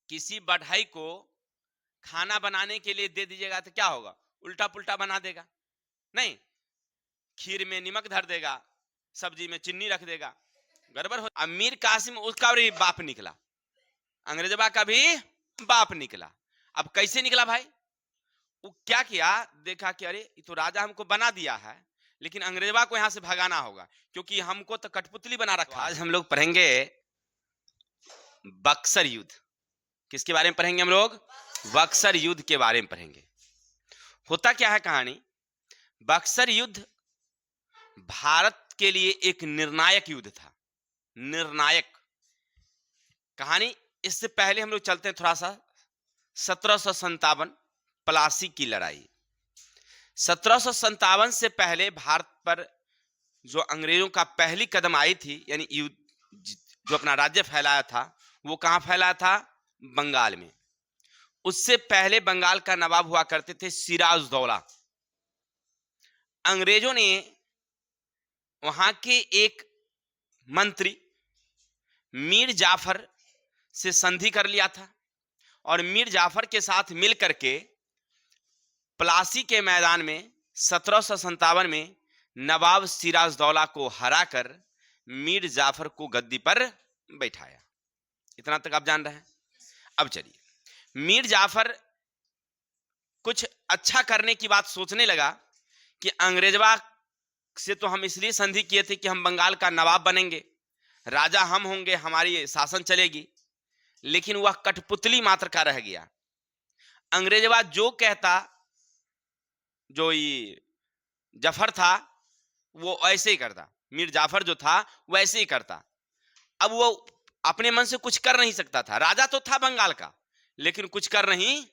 किसी बढ़ई को खाना बनाने के लिए दे दीजिएगा तो क्या होगा? उल्टा पुल्टा बना देगा। नहीं, खीर में नमक धर देगा, सब्जी में चीनी रख देगा, गड़बड़ हो। अब मीर कासिम उसका भी बाप निकला, अंग्रेजबा का भी बाप निकला। अब कैसे निकला भाई? वो क्या किया, देखा कि अरे ये तो राजा हमको बना दिया है, लेकिन अंग्रेजबा को यहां से भगाना होगा, क्योंकि हमको तो कठपुतली बना रखा। तो आज हम लोग पढ़ेंगे बक्सर युद्ध। किसके बारे में पढ़ेंगे हम लोग? बक्सर युद्ध के बारे में पढ़ेंगे। होता क्या है कहानी, बक्सर युद्ध भारत के लिए एक निर्णायक युद्ध था। निर्णायक कहानी। इससे पहले हम लोग चलते हैं थोड़ा सा 1757 प्लासी की लड़ाई। 1757 से पहले भारत पर जो अंग्रेजों का पहली कदम आई थी, यानी जो अपना राज्य फैलाया था, वो कहां फैलाया था? बंगाल में। उससे पहले बंगाल का नवाब हुआ करते थे सिराजुद्दौला। अंग्रेजों ने वहां के एक मंत्री मीर जाफर से संधि कर लिया था, और मीर जाफर के साथ मिलकर के प्लासी के मैदान में 1757 में नवाब सिराजुद्दौला को हराकर मीर जाफर को गद्दी पर बैठाया। इतना तक आप जान रहे हैं। अब चलिए, मीर जाफर कुछ अच्छा करने की बात सोचने लगा कि अंग्रेजवा से तो हम इसलिए संधि किए थे कि हम बंगाल का नवाब बनेंगे, राजा हम होंगे, हमारी शासन चलेगी। लेकिन वह कठपुतली मात्र का रह गया। अंग्रेजवा जो कहता, जो ये जफर था वो ऐसे ही करता, मीर जाफर जो था वैसे ही करता। अब वो अपने मन से कुछ कर नहीं सकता था, राजा तो था बंगाल का, लेकिन कुछ कर नहीं।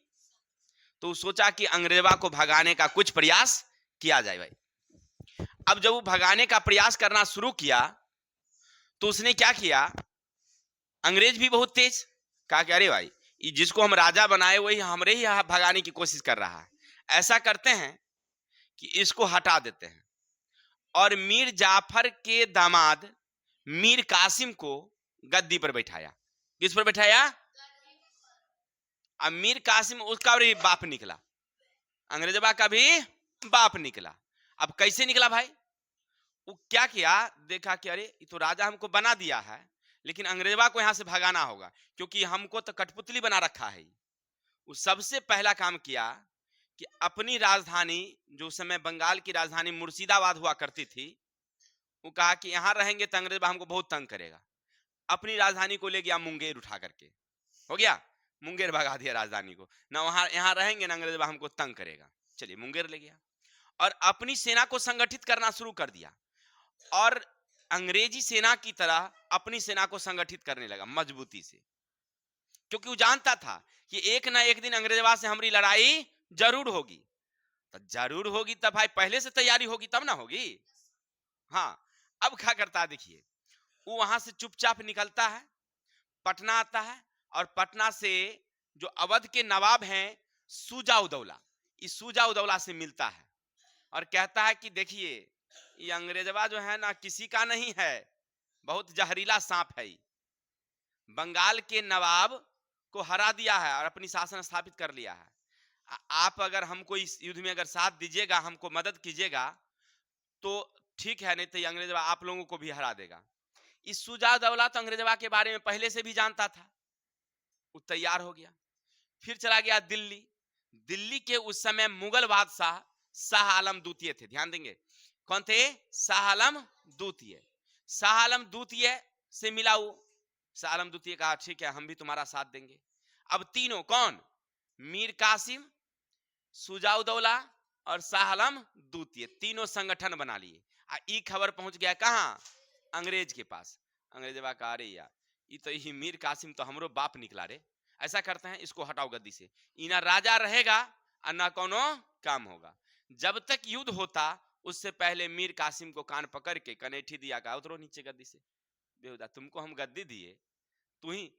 तो सोचा कि अंग्रेजवा को भगाने का कुछ प्रयास किया जाए भाई। अब जब वो भगाने का प्रयास करना शुरू किया तो उसने क्या किया, अंग्रेज भी बहुत तेज, कहा कि अरे भाई, जिसको हम राजा बनाए वही हमरे ही भगाने की कोशिश कर रहा है। ऐसा करते हैं कि इसको हटा देते हैं। और मीर जाफर के दामाद मीर कासिम को गद्दी पर बैठाया। किस पर बैठाया? अब मीर कासिम उसका भी बाप निकला, अंग्रेजबा का भी बाप निकला। अब कैसे निकला भाई? वो क्या किया, देखा कि अरे ये तो राजा हमको बना दिया है, लेकिन अंग्रेजबा को यहां से भगाना होगा, क्योंकि हमको तो कठपुतली बना रखा है। वो सबसे पहला काम किया कि अपनी राजधानी, जो समय बंगाल की राजधानी मुर्शिदाबाद हुआ करती थी, वो कहा कि यहां रहेंगे तो अंग्रेज हमको बहुत तंग करेगा। अपनी राजधानी को ले गया मुंगेर उठा करके। हो गया, मुंगेर भगा दिया राजधानी को, ना वहां यहां रहेंगे ना अंग्रेज हमको तंग करेगा। चलिए, मुंगेर ले गया और अपनी सेना को संगठित करना शुरू कर दिया, और अंग्रेजी सेना की तरह अपनी सेना को संगठित करने लगा मजबूती से, क्योंकि वो जानता था कि एक ना एक दिन अंग्रेजवा से हमारी लड़ाई जरूर होगी। तो जरूर होगी तब भाई पहले से तैयारी होगी तब ना होगी। हाँ, अब क्या करता है देखिए, वो वहां से चुपचाप निकलता है, पटना आता है, और पटना से जो अवध के नवाब हैं सुजाउदौला, इस सुजाउदौला से मिलता है और कहता है कि देखिए, ये अंग्रेजवा जो है ना किसी का नहीं है, बहुत जहरीला सांप है। बंगाल के नवाब को हरा दिया है और अपनी शासन स्थापित कर लिया है। आप अगर हमको इस युद्ध में अगर साथ दीजिएगा, हमको मदद कीजिएगा तो ठीक है, नहीं तो ये अंग्रेजवा आप लोगों को भी हरा देगा। इस सुजाउदौला तो अंग्रेजवा के बारे में पहले से भी जानता था, वो तैयार हो गया। फिर चला गया दिल्ली। दिल्ली के उस समय मुगल बादशाह शाह आलम द्वितीय थे, ध्यान देंगे कौन थे? शाह आलम द्वितीय। शाह आलम द्वितीय से मिला वो। शाह आलम द्वितीय कहा ठीक है, हम भी तुम्हारा साथ देंगे। अब तीनों कौन? मीर कासिम, सुजाउदौला और शाह आलम द्वितीय, तीनों संगठन बना लिए। ई खबर पहुंच गया कहां? अंग्रेज के पास। अंग्रेज कहा अरे यार, ये तो ही मीर कासिम तो हमरो बाप निकला रे। ऐसा करते हैं, इसको हटाओ गद्दी से, इना राजा रहेगा और ना कोनो काम होगा। जब तक युद्ध होता उससे पहले मीर कासिम को कान पकड़ के कनेठी दिया, कहा उतरो नीचे गद्दी से, बेहुदा तुमको हम गद्दी दिए, तू ही।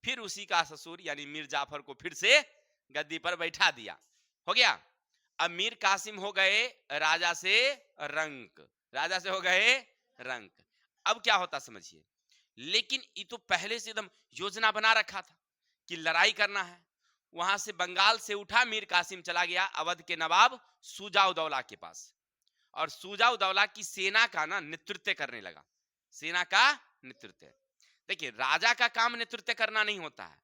फिर उसी का ससुर यानी मीर जाफर को फिर से गद्दी पर बैठा दिया। हो गया। अब मीर कासिम हो गए राजा से रंक, राजा से हो गए रंक। अब क्या होता समझिए, लेकिन ये तो पहले से एकदम योजना बना रखा था कि लड़ाई करना है। वहां से बंगाल से उठा मीर कासिम, चला गया अवध के नवाब सुजाउदौला के पास, और सुजाउदौला की सेना का ना नेतृत्व करने लगा। सेना का नेतृत्व, देखिए राजा का काम नेतृत्व करना नहीं होता है,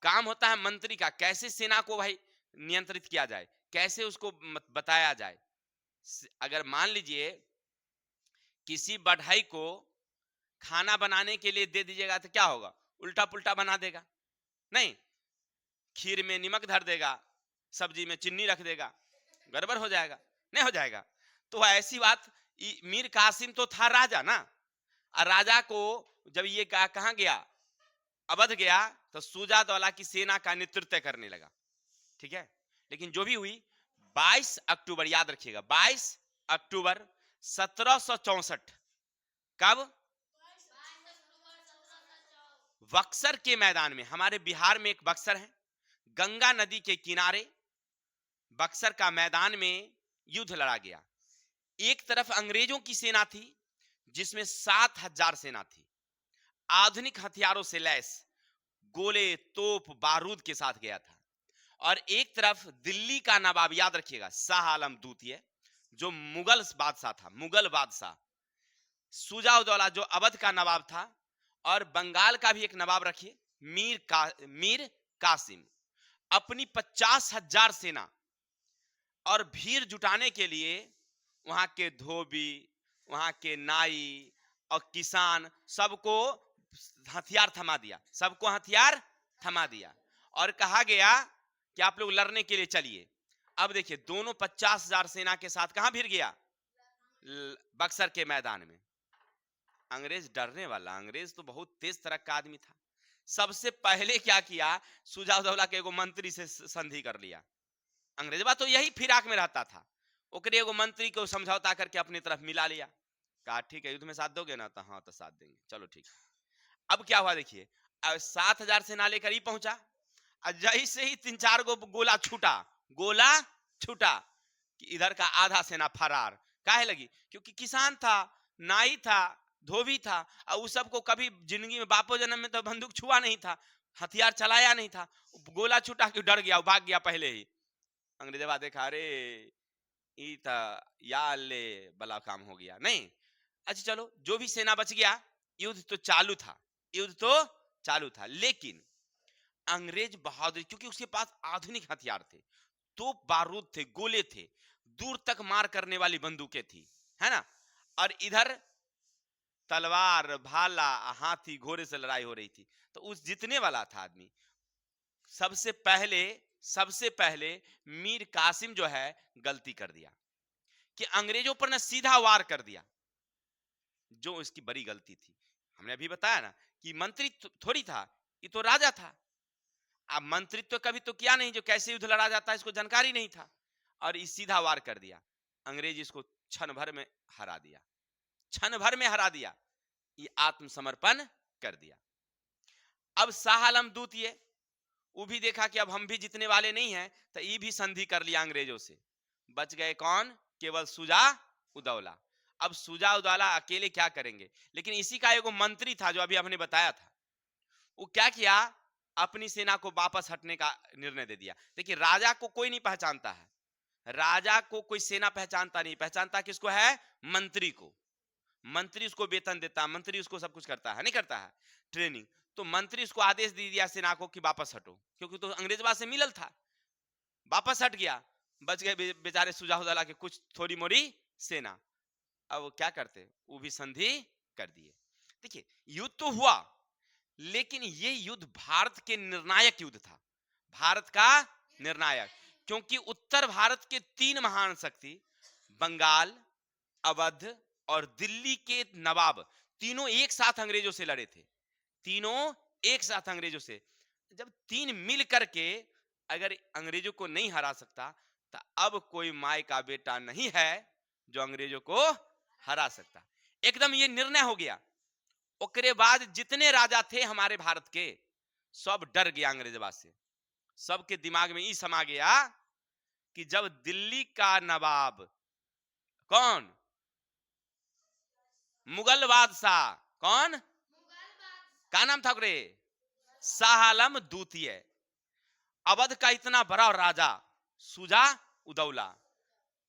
काम होता है मंत्री का, कैसे सेना को भाई नियंत्रित किया जाए, कैसे उसको बताया जाए। अगर मान लीजिए किसी बढ़ई को खाना बनाने के लिए दे दीजिएगा तो क्या होगा, उल्टा पुल्टा बना देगा, नहीं, खीर में नमक धर देगा, सब्जी में चीनी रख देगा, गड़बड़ हो जाएगा, नहीं हो जाएगा। तो ऐसी बात, मीर कासिम तो था राजा ना, और राजा को जब ये कहाँ गया, अवध गया, तो सुजाउदौला की सेना का नेतृत्व करने लगा, ठीक है। लेकिन जो भी हुई, 22 अक्टूबर याद रखिएगा, 22 अक्टूबर 1764, कब, बक्सर के मैदान में, हमारे बिहार में एक बक्सर है, गंगा नदी के किनारे बक्सर का मैदान में युद्ध लड़ा गया। एक तरफ अंग्रेजों की सेना थी जिसमें 7,000 सेना थी, आधुनिक हथियारों से लैस, गोले तोप बारूद के साथ गया था। और एक तरफ दिल्ली का नवाब, याद रखिएगा, शाह आलम द्वितीय, जो मुगल बादशाह था, मुगल बादशाह सुजाउदौला जो अवध का नवाब था, और बंगाल का भी एक नवाब रखिए, मीर कासिम, अपनी 50,000 सेना और भीड़ जुटाने के लिए वहां के धोबी, वहां के नाई और किसान सबको हथियार थमा दिया, सबको हथियार थमा दिया, और कहा गया कि आप लोग लड़ने के लिए चलिए। अब देखिए दोनों 50,000 सेना के साथ कहां भिड़ गया, बक्सर के मैदान में। अंग्रेज डरने वाला, अंग्रेज तो बहुत तेज तरह का आदमी था। सबसे पहले क्या किया, सुजाउदौला के एगो मंत्री से संधि कर लिया। अंग्रेजवा तो यही फिराक में रहता था, ओकरे एगो मंत्री को समझौता करके अपनी तरफ मिला लिया, कहा ठीक है युद्ध में साथ दोगे ना, तो हाँ तो साथ देंगे, चलो ठीक है। अब क्या हुआ देखिए, 7,000 सेना लेकर ही पहुंचा, जैसे ही 3-4 गो गोला छूटा कि इधर का आधा सेना फरार। काहे लगी, क्योंकि किसान था, नाई था, धोबी था, और उस सबको कभी जिंदगी में बापो जन्म में तो बंदूक छुआ नहीं था, हथियार चलाया नहीं था, गोला छूटा कि डर गया, भाग गया पहले ही। अंग्रेजवा देखा, अरे या ले बला काम हो गया, नहीं, अच्छा चलो जो भी सेना बच गया, युद्ध तो चालू था, लेकिन अंग्रेज बहादुर, क्योंकि उसके पास आधुनिक हथियार थे, तो बारूद थे, गोले थे, दूर तक मार करने वाली बंदूकें थी, है ना, और इधर तलवार, भाला, हाथी, घोड़े से लड़ाई हो रही थी। तो उस जीतने वाला था आदमी। सबसे पहले मीर कासिम जो है गलती कर दिया कि अंग्रेजों पर ना सीधा वार कर दिया, जो इसकी बड़ी गलती थी। हमने अभी बताया ना कि मंत्री थोड़ी था, ये तो राजा था। अब मंत्रित्व तो कभी तो किया नहीं, जो कैसे युद्ध लड़ा जाता है इसको जानकारी नहीं था, और इस सीधा वार कर दिया। अंग्रेज इसको क्षण भर में हरा दिया, ये आत्मसमर्पण कर दिया। अब शाह आलम द्वितीय, वो भी देखा कि अब हम भी जीतने वाले नहीं हैं, तो ये भी संधि कर लिया अंग्रेजों से। बच गए कौन, केवल सुजाउदौला। अब सुजाउदौला अकेले क्या करेंगे, लेकिन इसी का एगो मंत्री था जो अभी हमने बताया था, वो क्या किया, अपनी सेना को वापस हटने का निर्णय दे दिया। देखिए राजा को कोई नहीं पहचानता है, राजा को कोई सेना पहचानता नहीं, पहचानता किसको है, मंत्री को। मंत्री उसको वेतन देता, मंत्री उसको सब कुछ करता है, नहीं करता है, ट्रेनिंग। तो मंत्री उसको आदेश दे दिया सेना को कि वापस हटो, क्योंकि तो अंग्रेजवा से मिलल था, वापस हट गया। बच गए बेचारे सुजाउदौला के कुछ थोड़ी मोड़ी सेना। अब वो क्या करते, वो भी संधि कर दिए। देखिए युद्ध तो हुआ, लेकिन ये युद्ध भारत के निर्णायक युद्ध था, भारत का निर्णायक, क्योंकि उत्तर भारत के 3 महान शक्ति, बंगाल, अवध और दिल्ली के नवाब, तीनों एक साथ अंग्रेजों से लड़े थे, तीनों एक साथ अंग्रेजों से। जब 3 मिल करके अगर अंग्रेजों को नहीं हरा सकता, तो अब कोई माय का बेटा नहीं है जो अंग्रेजों को हरा सकता। एकदम ये निर्णय हो गया। ओकरे बाद जितने राजा थे हमारे भारत के, सब डर गया अंग्रेजवा से। सबके दिमाग में ये समा गया कि जब दिल्ली का नवाब, कौन, मुगल बादशाह, कौन, क्या नाम था ओकरे, शाह आलम द्वितीय, अवध का इतना बड़ा राजा शुजा उदौला,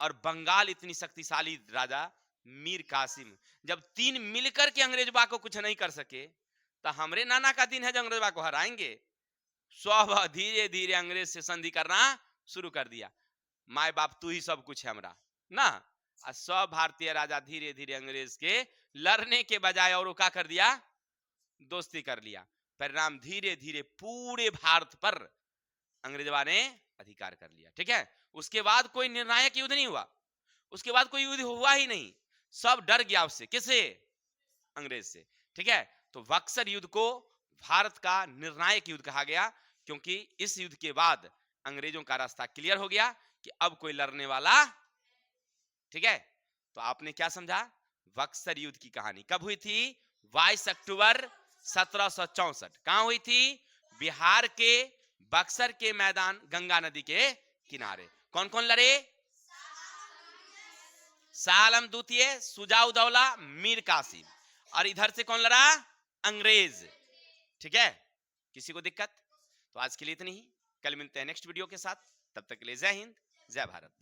और बंगाल इतनी शक्तिशाली राजा मीर कासिम। जब तीन मिलकर के अंग्रेजबा को कुछ नहीं कर सके, तो हमरे नाना का दिन है जो अंग्रेजबा को हराएंगे। सब धीरे धीरे अंग्रेज से संधि करना शुरू कर दिया। माए बाप तू ही सब कुछ है हमरा ना। और सब भारतीय राजा धीरे धीरे अंग्रेज के लड़ने के बजाय और क्या कर दिया, दोस्ती कर लिया। परिणाम धीरे धीरे पूरे भारत पर अंग्रेजवा ने अधिकार कर लिया। ठीक है, उसके बाद कोई निर्णायक युद्ध नहीं हुआ, उसके बाद कोई युद्ध हुआ ही नहीं, सब डर गया उससे। किससे? अंग्रेज से। ठीक है, तो बक्सर युद्ध को भारत का निर्णायक युद्ध कहा गया, क्योंकि इस युद्ध के बाद अंग्रेजों का रास्ता क्लियर हो गया कि अब कोई लड़ने वाला। ठीक है, तो आपने क्या समझा? बक्सर युद्ध की कहानी कब हुई थी? 22 अक्टूबर 1764। कहां हुई थी? बिहार के बक्सर के मैदान, गंगा नदी के किनारे। कौन कौन लड़े? शाह आलम द्वितीय, शुजा उदौला, मीर कासिम। और इधर से कौन लड़ा? अंग्रेज। ठीक है, किसी को दिक्कत? तो आज के लिए इतनी ही, कल मिलते हैं नेक्स्ट वीडियो के साथ। तब तक के लिए जय हिंद, जय भारत।